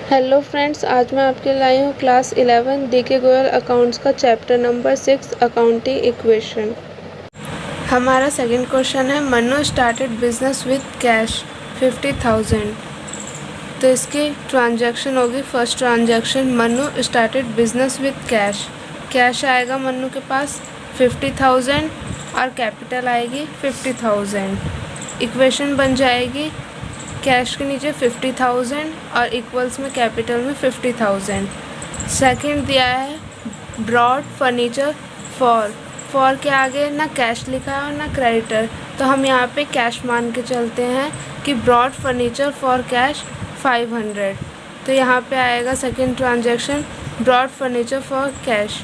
Hello friends, आज मैं आपके लिए लाई हूँ क्लास 11 डीके गोयल अकाउंट्स का चैप्टर नंबर 6 अकाउंटिंग इक्वेशन। हमारा सेकंड क्वेश्चन है Manu started business with cash 50,000। तो इसकी ट्रांजैक्शन होगी। First transaction, Manu started business with cash. Cash आएगा मनु के पास 50,000 और कैपिटल आएगी 50,000। इक्वेशन बन जाएगी कैश के नीचे 50,000 और इक्वल्स में कैपिटल में 50,000। सेकंड दिया है ब्रॉड फर्नीचर फॉर के आगे ना कैश लिखा है और ना क्रेडिटर, तो हम यहाँ पे कैश मान के चलते हैं कि ब्रॉड फर्नीचर फॉर कैश 500। तो यहाँ पे आएगा second transaction broad furniture for cash.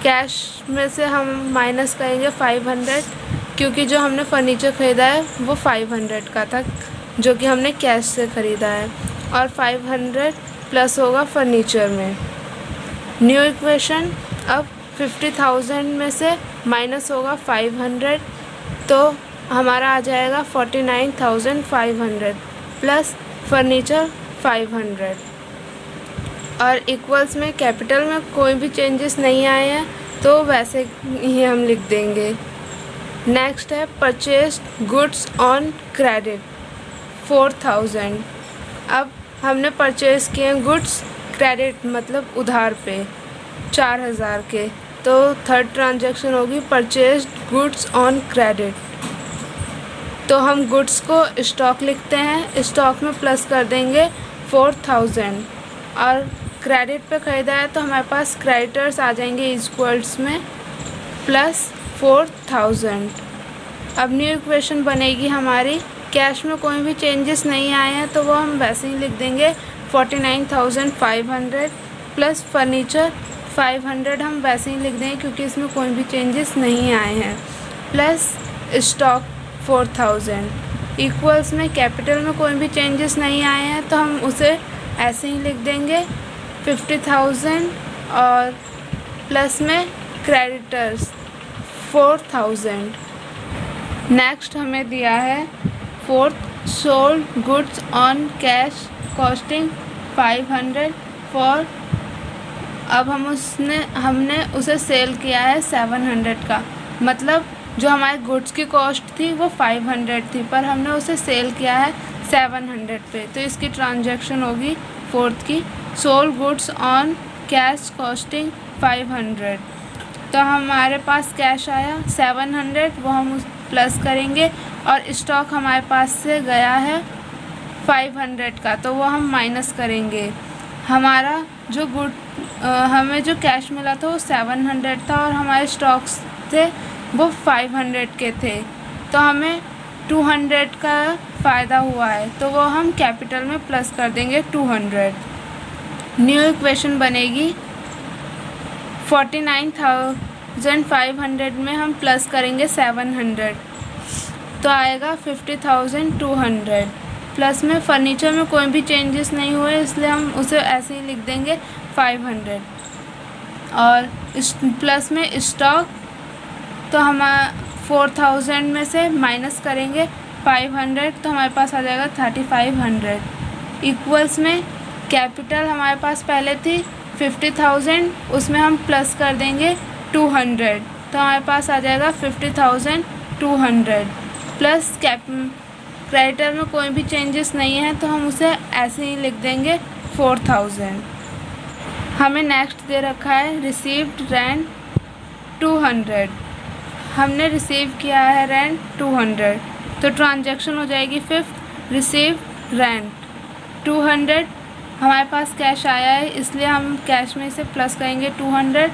Cash में से हम माइनस करेंगे 500 क्योंकि जो हमने फर्नीचर ख़रीदा है वो 500 का था जो कि हमने कैश से ख़रीदा है, और 500 प्लस होगा फर्नीचर में। न्यू इक्वेशन, अब 50,000 में से माइनस होगा 500 तो हमारा आ जाएगा 49,500 प्लस फर्नीचर 500, और इक्वल्स में कैपिटल में कोई भी चेंजेस नहीं आए हैं तो वैसे ही हम लिख देंगे। नेक्स्ट है परचेस्ड गुड्स ऑन क्रेडिट 4,000। अब हमने परचेज़ किए गुड्स क्रेडिट मतलब उधार पे 4,000 के, तो थर्ड ट्रांजैक्शन होगी परचेज्ड गुड्स ऑन क्रेडिट। तो हम गुड्स को स्टॉक लिखते हैं, स्टॉक में प्लस कर देंगे 4,000, और क्रेडिट पे ख़रीदा है तो हमारे पास क्रेडिटर्स आ जाएंगे इक्वल्स में प्लस 4,000। अब न्यू इक्वेशन बनेगी हमारी, कैश में कोई भी चेंजेस नहीं आए हैं तो वो हम वैसे ही लिख देंगे 49,500 प्लस फर्नीचर 500 हम वैसे ही लिख देंगे क्योंकि इसमें कोई भी चेंजेस नहीं आए हैं, प्लस स्टॉक 4,000। इक्वल्स में कैपिटल में कोई भी चेंजेस नहीं आए हैं तो हम उसे ऐसे ही लिख देंगे 50,000 और प्लस में क्रेडिटर्स 4,000। नेक्स्ट हमें दिया है fourth sold goods on cash costing 500 for. अब हमने उसे सेल किया है 700 का, मतलब जो हमारे गुड्स की कॉस्ट थी वो 500 थी पर हमने उसे सेल किया है 700 पे, तो इसकी ट्रांजैक्शन होगी फोर्थ की sold goods on cash costing 500। तो हमारे पास कैश आया 700, वो हम प्लस करेंगे, और स्टॉक हमारे पास से गया है 500 का तो वो हम माइनस करेंगे। हमारा जो हमें जो कैश मिला था वो 700 था और हमारे स्टॉक्स थे वो 500 के थे, तो हमें 200 का फ़ायदा हुआ है तो वो हम कैपिटल में प्लस कर देंगे 200। न्यू इक्वेशन बनेगी 49,500 में हम प्लस करेंगे 700 तो आएगा 50,200, प्लस में फर्नीचर में कोई भी चेंजेस नहीं हुए इसलिए हम उसे ऐसे ही लिख देंगे 500, और प्लस में स्टॉक तो हम 4,000 में से माइनस करेंगे 500 तो हमारे पास आ जाएगा 3,500। इक्वल्स में कैपिटल हमारे पास पहले थी 50,000, उसमें हम प्लस कर देंगे 200 तो हमारे पास आ जाएगा 50,200, प्लस क्रेडिटर में कोई भी चेंजेस नहीं है तो हम उसे ऐसे ही लिख देंगे 4,000। हमें नेक्स्ट दे रखा है रिसीव्ड रेंट 200। हमने रिसीव किया है रेंट 200 तो ट्रांजैक्शन हो जाएगी फिफ्थ रिसीव रेंट 200। हमारे पास कैश आया है इसलिए हम कैश में इसे प्लस करेंगे 200।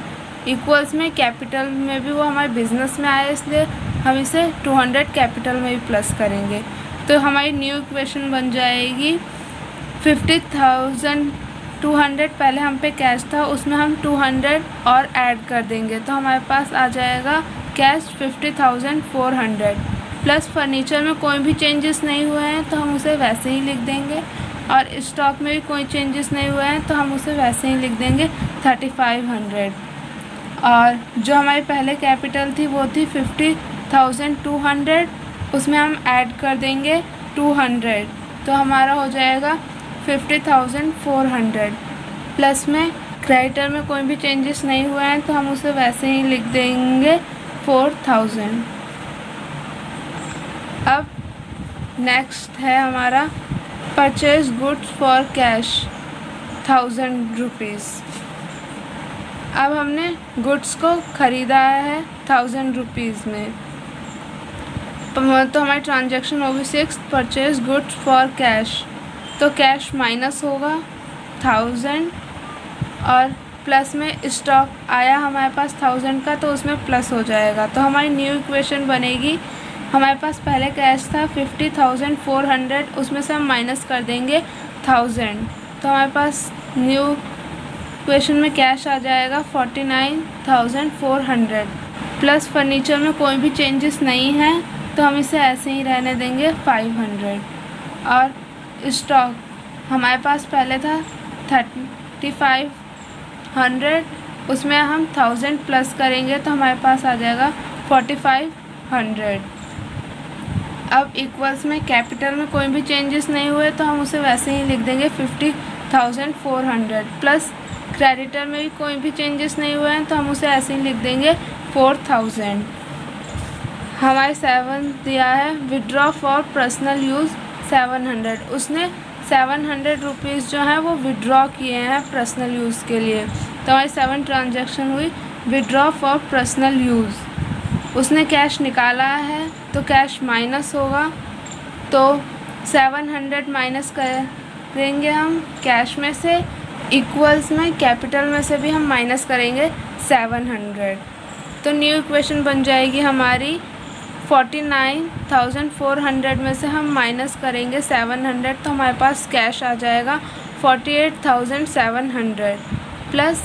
इक्वल्स में कैपिटल में भी वो हमारे बिजनेस में आया इसलिए हम इसे 200 कैपिटल में भी प्लस करेंगे, तो हमारी न्यू इक्वेशन बन जाएगी 50,200 पहले हम पे कैश था उसमें हम 200 और ऐड कर देंगे तो हमारे पास आ जाएगा कैश 50,400, प्लस फर्नीचर में कोई भी चेंजेस नहीं हुए हैं तो हम उसे वैसे ही लिख देंगे, और स्टॉक में भी कोई चेंजेस नहीं हुए हैं तो हम उसे वैसे ही लिख देंगे 3,500, और जो हमारी पहले कैपिटल थी वो थी 50,200 उसमें हम ऐड कर देंगे 200 तो हमारा हो जाएगा 50,400। प्लस में क्रेडिटर में कोई भी चेंजेस नहीं हुए हैं तो हम उसे वैसे ही लिख देंगे 4,000। अब नेक्स्ट है हमारा purchase goods for cash 1,000 rupees. अब हमने गुड्स को ख़रीदा है 1,000 रुपीज़ में, तो हमारी ट्रांजैक्शन होगी 6 परचेज गुड्स फॉर कैश। तो कैश माइनस होगा 1,000 और प्लस में स्टॉक आया हमारे पास 1,000 का, तो उसमें प्लस हो जाएगा। तो हमारी न्यू इक्वेशन बनेगी, हमारे पास पहले कैश था 50,400, उसमें से हम माइनस कर देंगे 1,000, तो हमारे पास न्यू इक्वेशन में कैश आ जाएगा 49,400। प्लस फर्नीचर में कोई भी चेंजेस नहीं है तो हम इसे ऐसे ही रहने देंगे 500। और स्टॉक हमारे पास पहले था 3,500, उसमें हम 1,000 प्लस करेंगे तो हमारे पास आ जाएगा 4,500। अब इक्वल्स में कैपिटल में कोई भी चेंजेस नहीं हुए तो हम उसे वैसे ही लिख देंगे 50,400। प्लस क्रेडिटर में भी कोई भी चेंजेस नहीं हुए हैं तो हम उसे ऐसे ही लिख देंगे 4,000। हमारे 7 दिया है विड्रॉ फॉर पर्सनल यूज़ 700, उसने 700 रुपीज़ जो है वो विड्रॉ किए हैं पर्सनल यूज़ के लिए, तो हमारी 7 ट्रांजैक्शन हुई विड्रॉ फॉर पर्सनल यूज़। उसने कैश निकाला है तो कैश माइनस होगा, तो 700 माइनस करेंगे हम कैश में से, इक्वल्स में कैपिटल में से भी हम माइनस करेंगे 700, तो न्यू इक्वेशन बन जाएगी हमारी 49,400 में से हम माइनस करेंगे 700, तो हमारे पास कैश आ जाएगा 48,700। प्लस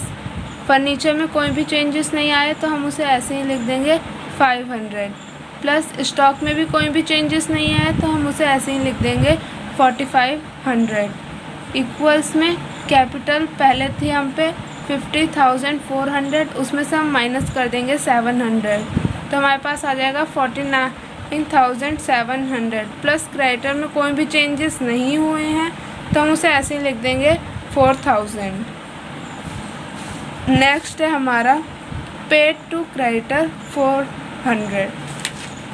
फर्नीचर में कोई भी चेंजेस नहीं आए तो हम उसे ऐसे ही लिख देंगे 500। प्लस स्टॉक में भी कोई भी चेंजेस नहीं आए तो हम उसे ऐसे ही लिख देंगे 4,500। इक्वल्स में कैपिटल पहले थी हम पे 50,400, उसमें से हम माइनस कर देंगे 700, तो हमारे पास आ जाएगा 49,700। प्लस क्रेडिटर में कोई भी चेंजेस नहीं हुए हैं तो हम उसे ऐसे ही लिख देंगे 4,000। नेक्स्ट है हमारा पेड टू क्रेडिटर 400।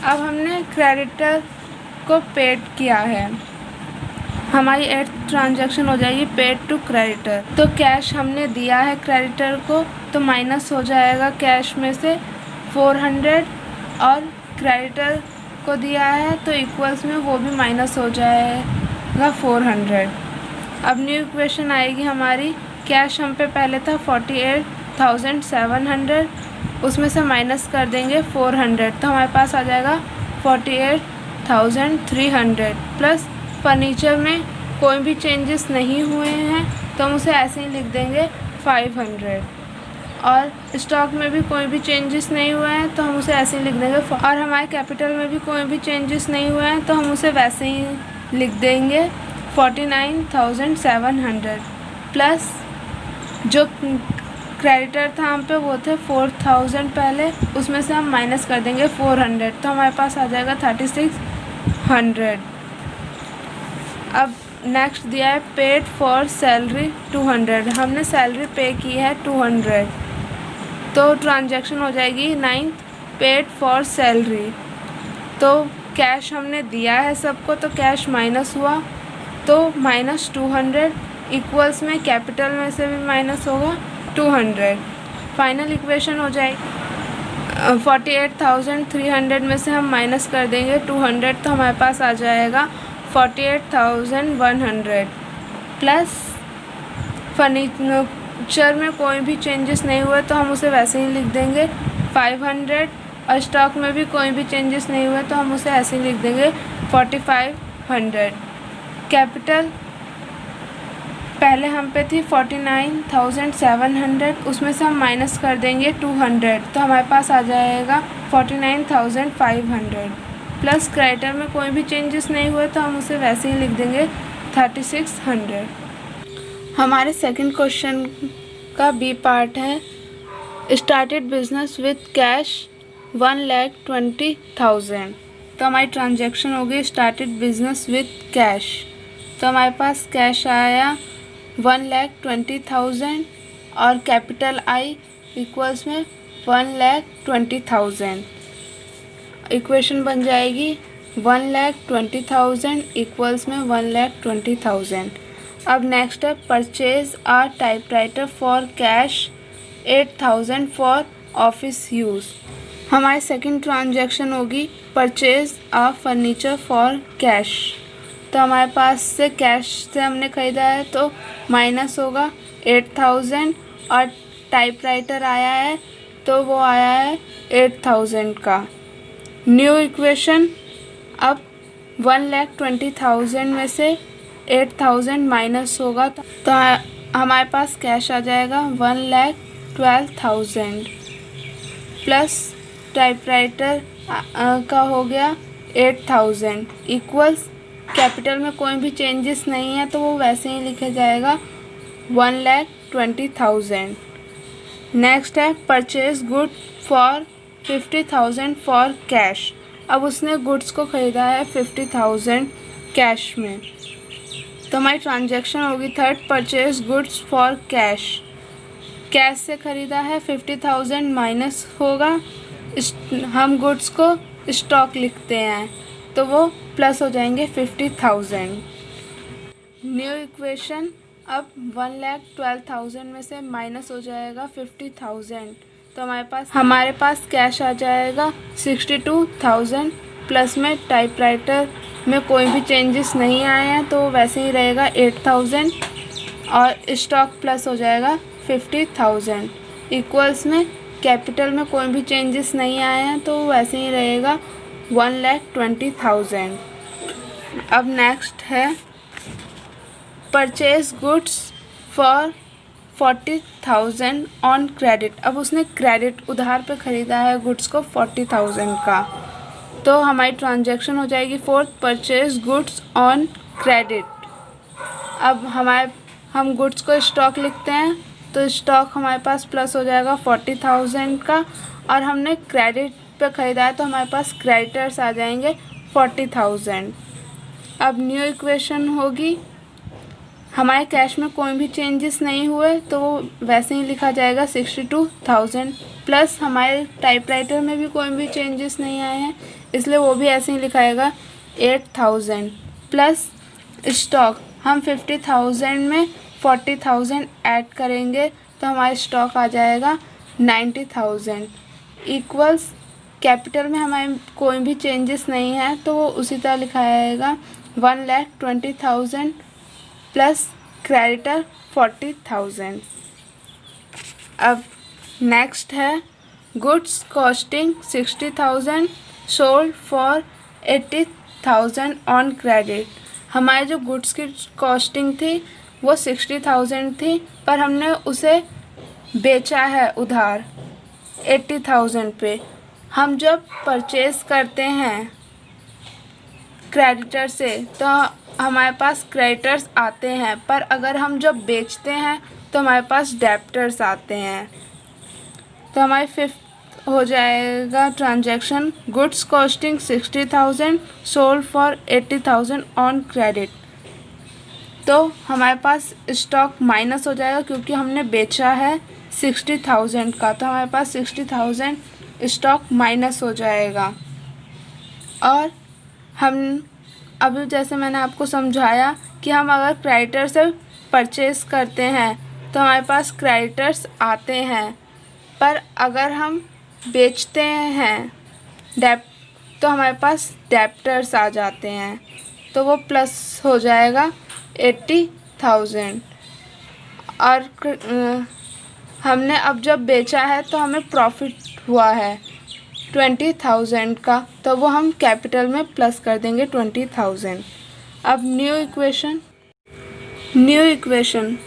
अब हमने क्रेडिटर को पेड किया है, हमारी 8th ट्रांजैक्शन हो जाएगी पेड टू क्रेडिटर। तो कैश हमने दिया है क्रेडिटर को तो माइनस हो जाएगा कैश में से 400, और क्रेडिटर को दिया है तो इक्वल्स में वो भी माइनस हो जाएगा 400। अब न्यू इक्वेशन आएगी हमारी, कैश हम पे पहले था 48,700, उसमें से माइनस कर देंगे 400, तो हमारे पास आ जाएगा 48,300। प्लस फर्नीचर में कोई भी चेंजेस नहीं हुए हैं तो हम उसे ऐसे ही लिख देंगे 500, और स्टॉक में भी कोई भी चेंजेस नहीं हुए हैं तो हम उसे ऐसे ही लिख देंगे, और हमारे कैपिटल में भी कोई भी चेंजेस नहीं हुए हैं तो हम उसे वैसे ही लिख देंगे 49,700। प्लस जो क्रेडिटर था हम पे वो थे 4,000 पहले, उसमें से हम माइनस कर देंगे 400, तो हमारे पास आ जाएगा 3,600। अब नेक्स्ट दिया है पेड फॉर सैलरी 200, हमने सैलरी पे की है 200, तो ट्रांजैक्शन हो जाएगी 9th पेड फॉर सैलरी। तो कैश हमने दिया है सबको तो कैश माइनस हुआ तो -200, इक्वल्स में कैपिटल में से भी माइनस होगा 200। फाइनल इक्वेशन हो जाएगी 48,300 में से हम माइनस कर देंगे 200, तो हमारे पास आ जाएगा 48,100। प्लस फर्नीचर में कोई भी चेंजेस नहीं हुए तो हम उसे वैसे ही लिख देंगे 500, और स्टॉक में भी कोई भी चेंजेस नहीं हुए तो हम उसे ऐसे ही लिख देंगे 4,500। कैपिटल पहले हम पे थी 49,700, उसमें से हम माइनस कर देंगे 200, तो हमारे पास आ जाएगा 49,500। प्लस क्रेडिटर में कोई भी चेंजेस नहीं हुए तो हम उसे वैसे ही लिख देंगे 3,600। हमारे सेकंड क्वेश्चन का बी पार्ट है स्टार्टेड बिजनेस विथ कैश 1,20,000। तो हमारी ट्रांजैक्शन होगी स्टार्टेड बिजनेस विथ कैश तो हमारे पास कैश आया 1,20,000 और कैपिटल आई इक्वल्स में 1,20,000। इक्वेशन बन जाएगी 1,20,000 इक्वल्स में 1,20,000। अब नेक्स्ट है purchase a typewriter for cash 8,000 for office use. हमारी सेकंड ट्रांजैक्शन होगी purchase a furniture for cash. तो हमारे पास से कैश से हमने ख़रीदा है तो माइनस होगा 8,000 और टाइपराइटर आया है तो वो आया है 8,000 का। न्यू इक्वेशन, अब 1,20,000 में से 8,000 माइनस होगा तो हमारे पास कैश आ जाएगा 1,12,000 प्लस टाइपराइटर का हो गया 8,000 इक्वल्स कैपिटल में कोई भी चेंजेस नहीं है तो वो वैसे ही लिखा जाएगा 1,20,000। नेक्स्ट है purchase good for 50,000 for cash. अब उसने गुड्स को ख़रीदा है 50,000 कैश में, तो हमारी ट्रांजैक्शन होगी third purchase goods for cash. Cash से ख़रीदा है 50,000 माइनस होगा, हम गुड्स को स्टॉक लिखते हैं तो वो प्लस हो जाएंगे 50,000। न्यू इक्वेशन, अब 1,12,000 में से माइनस हो जाएगा 50,000 तो हमारे पास कैश आ जाएगा 62,000 प्लस में टाइपराइटर में कोई भी चेंजेस नहीं आए हैं तो वैसे ही रहेगा 8,000 और स्टॉक प्लस हो जाएगा 50,000 इक्वल्स में कैपिटल में कोई भी चेंजेस नहीं आए हैं तो वैसे ही रहेगा 1,20,000। अब नेक्स्ट है purchase goods for 40,000 on credit. अब उसने क्रेडिट उधार पे ख़रीदा है गुड्स को 40,000 का, तो हमारी ट्रांजैक्शन हो जाएगी fourth purchase goods on credit. अब हम गुड्स को स्टॉक लिखते हैं तो स्टॉक हमारे पास प्लस हो जाएगा 40,000 का और हमने क्रेडिट पे ख़रीदा है तो हमारे पास क्रेडिटर्स आ जाएंगे 40,000। अब न्यू इक्वेशन होगी, हमारे कैश में कोई भी चेंजेस नहीं हुए तो वैसे ही लिखा जाएगा 62,000 प्लस हमारे टाइपराइटर में भी कोई भी चेंजेस नहीं आए हैं इसलिए वो भी ऐसे ही लिखाएगा 8,000 प्लस स्टॉक, हम 50,000 में 40,000 ऐड करेंगे तो हमारा स्टॉक आ जाएगा 90,000 इक्वल्स कैपिटल में हमारे कोई भी चेंजेस नहीं है तो वो उसी तरह लिखाएगा 1,20,000 प्लस क्रेडिटर 40,000। अब नेक्स्ट है goods costing 60,000 sold for 80,000 on credit. हमारे जो गुड्स की कॉस्टिंग थी वो 60,000 थी पर हमने उसे बेचा है उधार 80,000 पे। हम जब परचेज़ करते हैं क्रेडिटर से तो हमारे पास क्रेडिटर्स आते हैं पर अगर हम जब बेचते हैं तो हमारे पास डेब्टर्स आते हैं। तो हमारी फिफ्थ हो जाएगा transaction goods costing 60,000 sold for 80,000 on credit. तो हमारे पास स्टॉक माइनस हो जाएगा क्योंकि हमने बेचा है 60,000 का तो हमारे पास 60,000 स्टॉक माइनस हो जाएगा। और हम अभी जैसे मैंने आपको समझाया कि हम अगर क्रेडिटर से परचेज़ करते हैं तो हमारे पास क्रेडिटर्स आते हैं पर अगर हम बेचते हैं तो हमारे पास डेब्टर्स आ जाते हैं तो वो प्लस हो जाएगा 80,000। और हमने अब जब बेचा है तो हमें प्रॉफिट हुआ है 20,000 का तो वो हम कैपिटल में प्लस कर देंगे 20,000। अब न्यू इक्वेशन,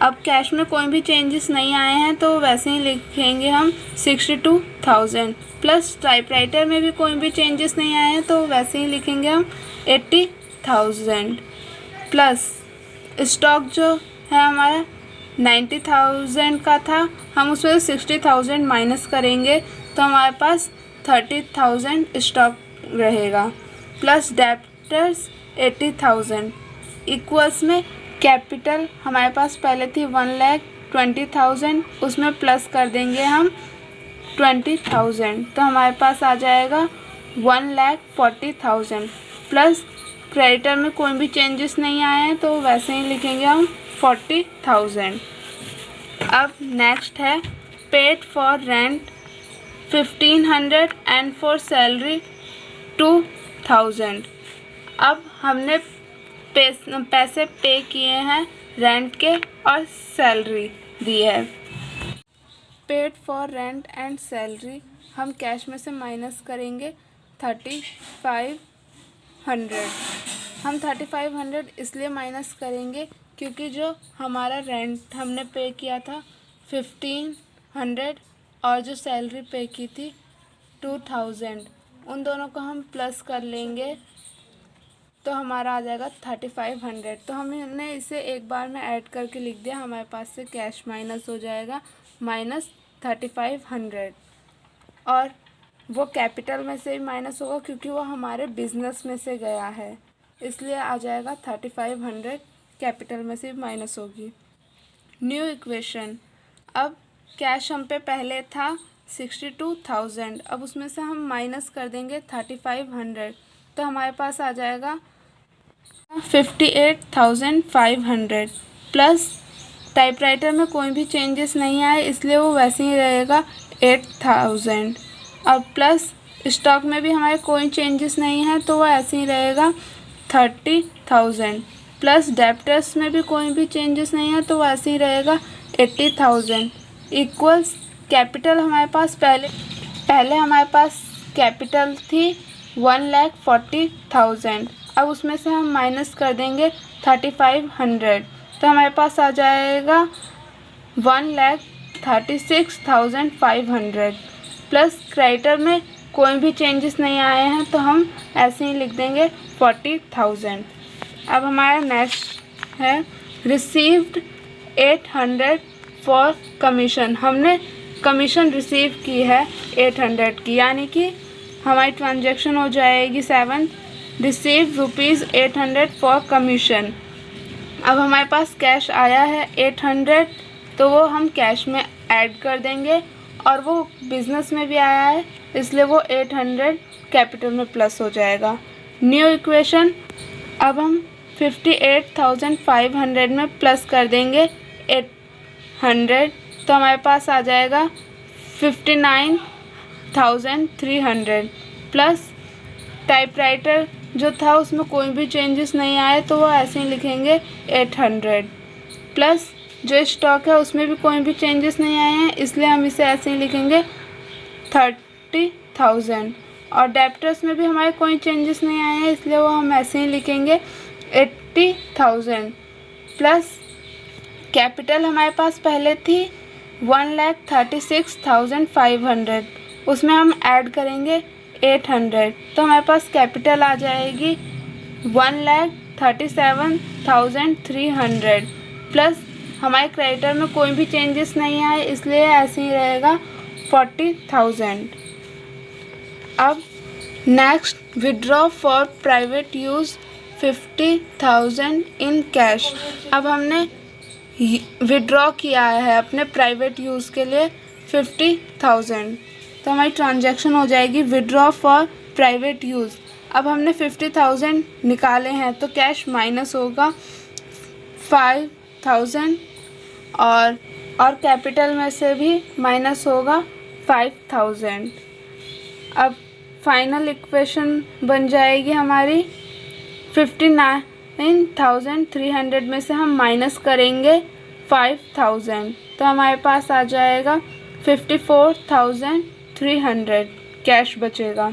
अब कैश में कोई भी चेंजेस नहीं आए हैं तो वैसे ही लिखेंगे हम 62,000 प्लस टाइपराइटर में भी कोई भी चेंजेस नहीं आए हैं तो वैसे ही लिखेंगे हम 80,000 प्लस स्टॉक जो है हमारा 90,000 का था हम उसमें 60,000 माइनस करेंगे तो हमारे पास 30,000 स्टॉक रहेगा प्लस डेब्टर्स 80,000 इक्वल्स में कैपिटल हमारे पास पहले थी 1,20,000, उसमें प्लस कर देंगे हम 20,000, तो हमारे पास आ जाएगा 1,40,000 प्लस क्रेडिटर में कोई भी चेंजेस नहीं आए हैं तो वैसे ही लिखेंगे हम 40,000। अब नेक्स्ट है paid for rent 1,500 and for salary 2,000। अब हमने पैसे पे किए हैं रेंट के और सैलरी दी है। Paid for rent and salary हम कैश में से माइनस करेंगे 3,500। हम 3,500 इसलिए माइनस करेंगे क्योंकि जो हमारा रेंट हमने पे किया था 1,500 और जो सैलरी पे की थी 2,000, उन दोनों को हम प्लस कर लेंगे तो हमारा आ जाएगा 3,500। तो हमने इसे एक बार में ऐड करके लिख दिया, हमारे पास से कैश माइनस हो जाएगा -3,500 और वो कैपिटल में से ही माइनस होगा क्योंकि वो हमारे बिजनेस में से गया है, इसलिए आ जाएगा 3,500 कैपिटल में से माइनस होगी। New equation. अब कैश हम पे पहले था 62,000, अब उसमें से हम माइनस कर देंगे 3,500 तो हमारे पास आ जाएगा 58,500 प्लस टाइपराइटर में कोई भी चेंजेस नहीं आए इसलिए वो वैसे ही रहेगा 8,000 और प्लस स्टॉक में भी हमारे कोई चेंजेस नहीं है तो वो ऐसे ही रहेगा 30,000 प्लस डेप्टर्स में भी कोई भी चेंजेस नहीं है तो वो ऐसे ही रहेगा 80,000 इक्वल्स कैपिटल हमारे पास पहले हमारे पास कैपिटल थी 1,40,000, अब उसमें से हम माइनस कर देंगे 3,500 तो हमारे पास आ जाएगा 1,36,500 प्लस क्रेडिटर में कोई भी चेंजेस नहीं आए हैं तो हम ऐसे ही लिख देंगे 40,000। अब हमारा नेक्स्ट है रिसीव्ड 800 फॉर कमीशन। हमने कमीशन रिसीव की है 800 की, यानी कि हमारी ट्रांजैक्शन हो जाएगी 7 रिसीव ₹800 फॉर कमीशन। अब हमारे पास कैश आया है 800 तो वो हम कैश में ऐड कर देंगे और वो बिज़नेस में भी आया है इसलिए वो 800 कैपिटल में प्लस हो जाएगा। New equation. अब हम 58,500 में प्लस कर देंगे 800 तो हमारे पास आ जाएगा 59,300 प्लस टाइपराइटर जो था उसमें कोई भी चेंजेस नहीं आए तो वो ऐसे ही लिखेंगे 800 प्लस जो स्टॉक है उसमें भी कोई भी चेंजेस नहीं आए हैं इसलिए हम इसे ऐसे ही लिखेंगे 30,000 और डेप्टर्स में भी हमारे कोई चेंजेस नहीं आए हैं इसलिए वो हम ऐसे ही लिखेंगे 80,000 प्लस कैपिटल हमारे पास पहले थी 1,36,500, उसमें हम ऐड करेंगे 800 तो हमारे पास कैपिटल आ जाएगी 1,37,300 प्लस हमारे क्रेडिटर में कोई भी चेंजेस नहीं आए इसलिए ऐसे ही रहेगा 40,000। अब next withdraw for private use 50,000 in cash. अब हमने विड्रॉ किया है अपने प्राइवेट यूज़ के लिए 50,000 तो हमारी ट्रांजैक्शन हो जाएगी विड्रॉ फॉर प्राइवेट यूज़। अब हमने 50,000 निकाले हैं तो कैश माइनस होगा 5,000 और कैपिटल में से भी माइनस होगा 5,000। अब फाइनल इक्वेशन बन जाएगी हमारी 59,300 में से हम माइनस करेंगे 5,000 तो हमारे पास आ जाएगा 54,300 कैश बचेगा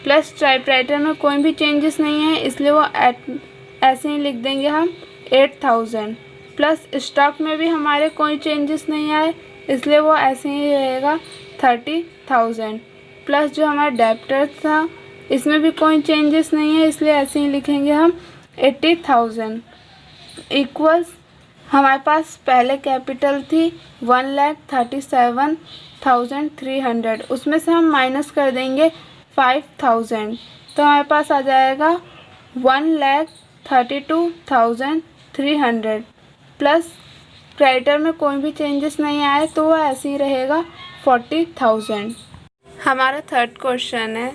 प्लस टाइपराइटर में कोई भी चेंजेस नहीं है इसलिए वो ऐसे ही लिख देंगे हम 8,000 प्लस स्टॉक में भी हमारे कोई चेंजेस नहीं आए इसलिए वो ऐसे ही रहेगा 30,000 प्लस जो हमारा डेप्टर था इसमें भी कोई चेंजेस नहीं है इसलिए ऐसे ही लिखेंगे हम 80,000 इक्वल्स हमारे पास पहले कैपिटल थी 1,37,300, उसमें से हम माइनस कर देंगे 5,000 तो हमारे पास आ जाएगा 32,300 प्लस क्रेडिटर में कोई भी चेंजेस नहीं आए तो वो ऐसे ही रहेगा 40,000। हमारा थर्ड क्वेश्चन है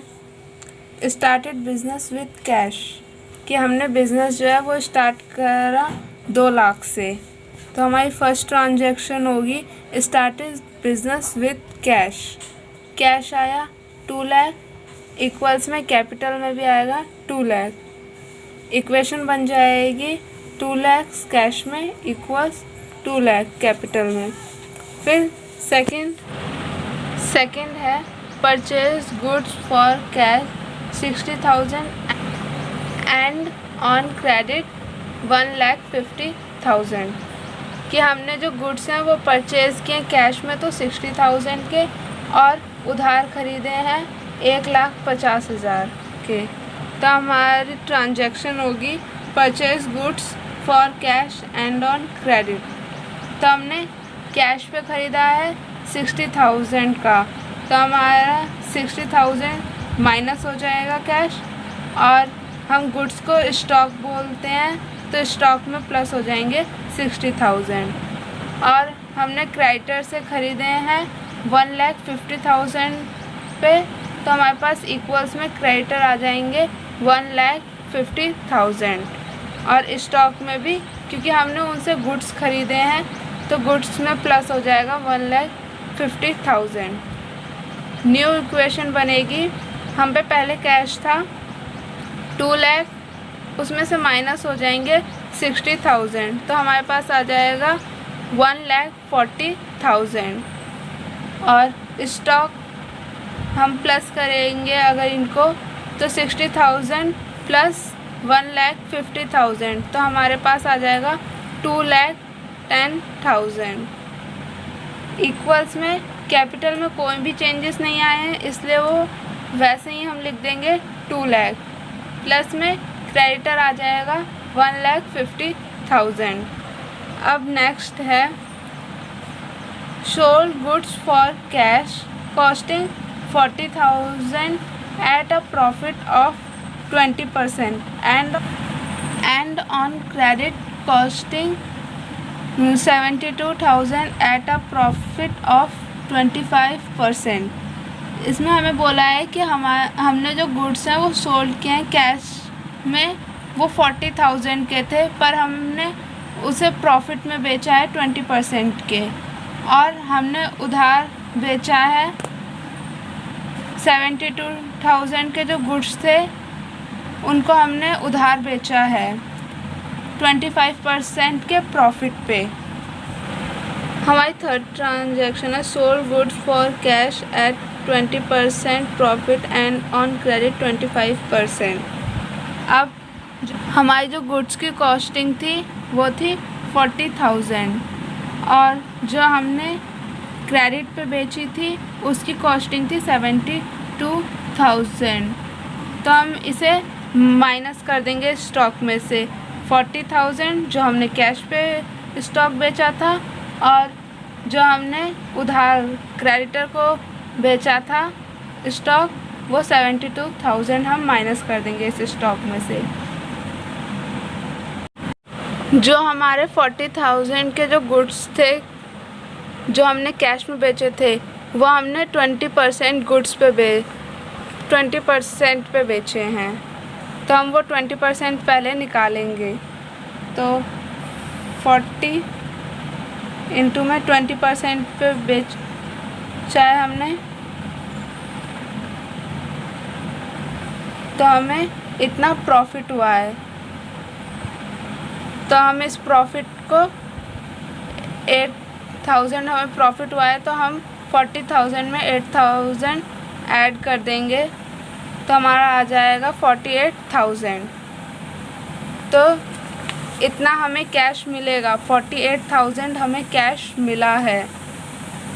स्टार्टेड बिजनेस विथ कैश, कि हमने बिजनेस जो है वो स्टार्ट करा 2 लाख से। तो हमारी फर्स्ट ट्रांजैक्शन होगी started business with cash. Cash आया 2 लाख, इक्वल्स में कैपिटल में भी आएगा 2 लाख। इक्वेशन बन जाएगी 2 लाख कैश में इक्वल्स 2 लाख कैपिटल में। फिर सेकंड है purchase goods for cash 60,000 and on credit 1,50,000, कि हमने जो गुड्स हैं वो परचेज़ किए कैश में तो 60,000 के और उधार ख़रीदे हैं 1,50,000 के। तो हमारी ट्रांजैक्शन होगी purchase goods for cash and on credit. तो हमने कैश पे ख़रीदा है 60,000 का, तो हमारा 60,000 माइनस हो जाएगा कैश, और हम गुड्स को स्टॉक बोलते हैं तो स्टॉक में प्लस हो जाएंगे 60,000। और हमने क्रेडिटर से ख़रीदे हैं 1,50,000 पे, तो हमारे पास इक्वल्स में क्रेडिटर आ जाएंगे 1,50,000, और स्टॉक में भी क्योंकि हमने उनसे गुड्स ख़रीदे हैं तो गुड्स में प्लस हो जाएगा 1,50,000। न्यू इक्वेशन बनेगी, हम पे पहले कैश था 2 लाख, उसमें से माइनस हो जाएंगे 60,000, तो हमारे पास आ जाएगा 1,40,000। और स्टॉक हम प्लस करेंगे अगर इनको तो 60,000 प्लस 1,50,000, तो हमारे पास आ जाएगा 2,10,000। इक्वल्स में कैपिटल में कोई भी चेंजेस नहीं आए हैं इसलिए वो वैसे ही हम लिख देंगे 2 लाख, प्लस में क्रेडिटर आ जाएगा 1,50,000। अब नेक्स्ट है sold goods for cash costing 40,000 at a profit of 20% and on credit costing 72,000 at a profit of 25%। इसमें हमें बोला है कि हमने जो गुड्स हैं वो सोल्ड किए हैं कैश में, वो 40,000 के थे पर हमने उसे प्रॉफिट में बेचा है 20% के, और हमने उधार बेचा है 72,000 के जो गुड्स थे उनको हमने उधार बेचा है 25% के प्रॉफिट पे। हमारी थर्ड ट्रांजैक्शन है sold goods for cash at 20% profit and on credit 25%। अब हमारी जो गुड्स की कॉस्टिंग थी वो थी 40,000, और जो हमने क्रेडिट पे बेची थी उसकी कॉस्टिंग थी 72,000। तो हम इसे माइनस कर देंगे स्टॉक में से 40,000 जो हमने कैश पे स्टॉक बेचा था, और जो हमने उधार क्रेडिटर को बेचा था स्टॉक वो 72,000 हम माइनस कर देंगे इस स्टॉक में से। जो हमारे 40,000 के जो गुड्स थे जो हमने कैश में बेचे थे वो हमने 20% गुड्स पे 20% पे बेचे हैं, तो हम वो 20% पहले निकालेंगे। तो 40 इंटू में 20% पे बेचा है हमने, तो हमें इतना प्रॉफिट हुआ है। तो हम इस प्रॉफिट को 8,000 हमें प्रॉफिट हुआ है, तो हम 40,000 में 8,000 ऐड कर देंगे तो हमारा आ जाएगा 48,000। तो इतना हमें कैश मिलेगा, 48,000 हमें कैश मिला है,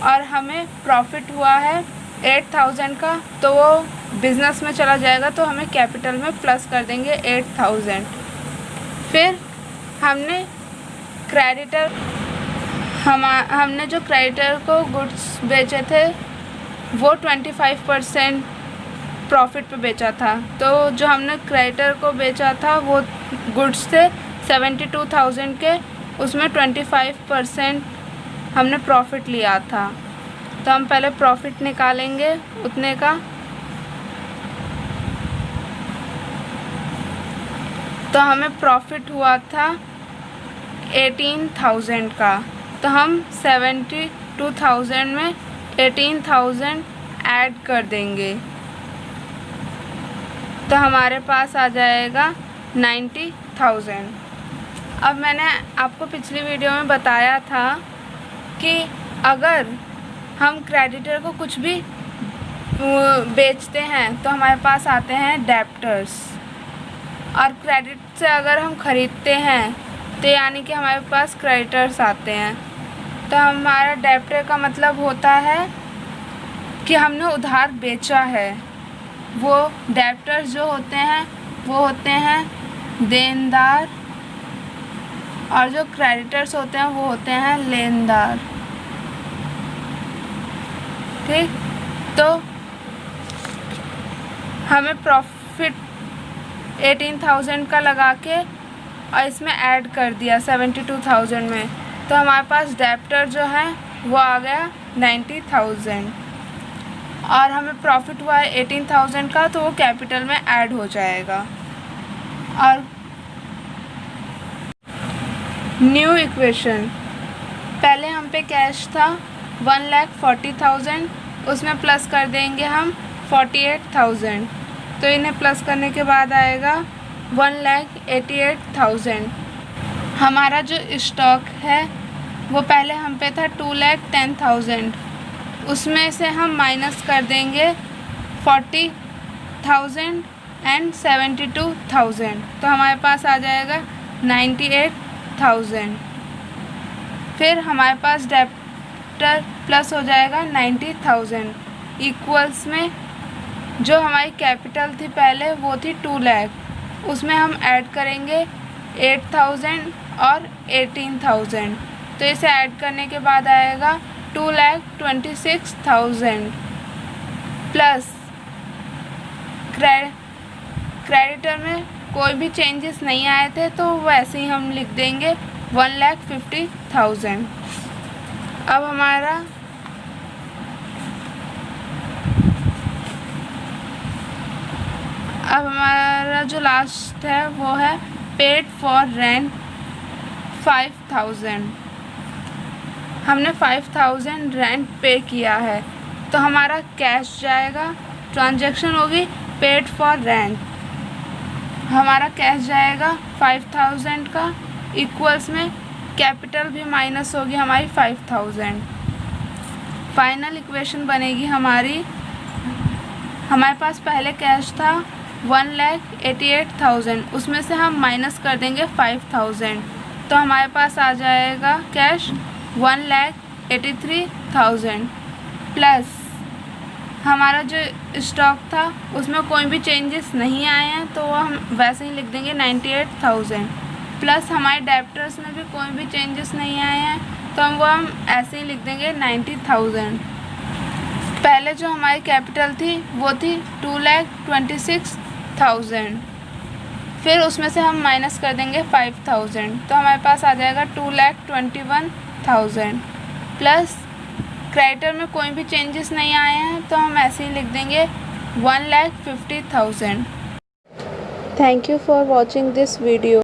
और हमें प्रॉफिट हुआ है 8,000 का, तो वो बिज़नेस में चला जाएगा तो हमें कैपिटल में प्लस कर देंगे 8,000। फिर हमने जो क्रेडिटर को गुड्स बेचे थे वो 25% प्रॉफिट पे बेचा था। तो जो हमने क्रेडिटर को बेचा था वो गुड्स थे 72,000 के, उसमें 25% हमने प्रॉफिट लिया था। तो हम पहले प्रॉफिट निकालेंगे उतने का। तो हमें प्रॉफिट हुआ था 18,000 का, तो हम 72,000 में 18,000 ऐड कर देंगे, तो हमारे पास आ जाएगा 90,000। अब मैंने आपको पिछली वीडियो में बताया था कि अगर हम क्रेडिटर को कुछ भी बेचते हैं तो हमारे पास आते हैं डेप्टर्स, और क्रेडिट से अगर हम ख़रीदते हैं तो यानी कि हमारे पास क्रेडिटर्स आते हैं। तो हमारा डेप्टर का मतलब होता है कि हमने उधार बेचा है। वो डेप्टर्स जो होते हैं वो होते हैं देनदार, और जो क्रेडिटर्स होते हैं वो होते हैं लेनदार। ठीक, तो हमें प्रॉफिट 18,000 का लगा के और इसमें ऐड कर दिया 72,000 में, तो हमारे पास डेप्टर जो है वो आ गया 90,000, और हमें प्रॉफिट हुआ है 18,000 का, तो वो कैपिटल में ऐड हो जाएगा। और न्यू इक्वेशन, पहले हम पे कैश था 1,40,000, उसमें प्लस कर देंगे हम 48,000, तो इन्हें प्लस करने के बाद आएगा 1,88,000। हमारा जो स्टॉक है वो पहले हम पे था 2,10,000, उसमें से हम माइनस कर देंगे 40,000 एंड 72,000, तो हमारे पास आ जाएगा 98,000। फिर हमारे पास डेप्टर प्लस हो जाएगा 90,000, इक्वल्स में जो हमारी कैपिटल थी पहले वो थी 2 लाख, उसमें हम ऐड करेंगे 8,000 और 18,000, तो इसे ऐड करने के बाद आएगा 2,26,000 प्लस क्रेडिटर में कोई भी चेंजेस नहीं आए थे तो वैसे ही हम लिख देंगे 1,50,000। अब हमारा जो लास्ट है वो है पेड फॉर रेंट 5,000। हमने 5,000 रेंट पे किया है, तो हमारा कैश जाएगा, ट्रांजैक्शन होगी पेड फॉर रेंट, हमारा कैश जाएगा 5,000 का, इक्वल्स में कैपिटल भी माइनस होगी हमारी 5,000। फाइनल इक्वेशन बनेगी हमारी, हमारे पास पहले कैश था 1,88,000, उसमें से हम माइनस कर देंगे 5,000, तो हमारे पास आ जाएगा कैश 1,83,000 प्लस हमारा जो स्टॉक था उसमें कोई भी चेंजेस नहीं आए हैं, तो वो हम वैसे ही लिख देंगे 98,000 प्लस हमारे डेप्टर्स में भी कोई भी चेंजेस नहीं आए हैं, तो हम ऐसे ही लिख देंगे 90,000। पहले जो हमारी कैपिटल थी वो थी 2,26,000, फिर उसमें से हम माइनस कर देंगे 5,000, तो हमारे पास आ जाएगा 2,21,000 प्लस क्रेडिटर में कोई भी चेंजेस नहीं आए हैं, तो हम ऐसे ही लिख देंगे 1,50,000। Thank you for watching this video.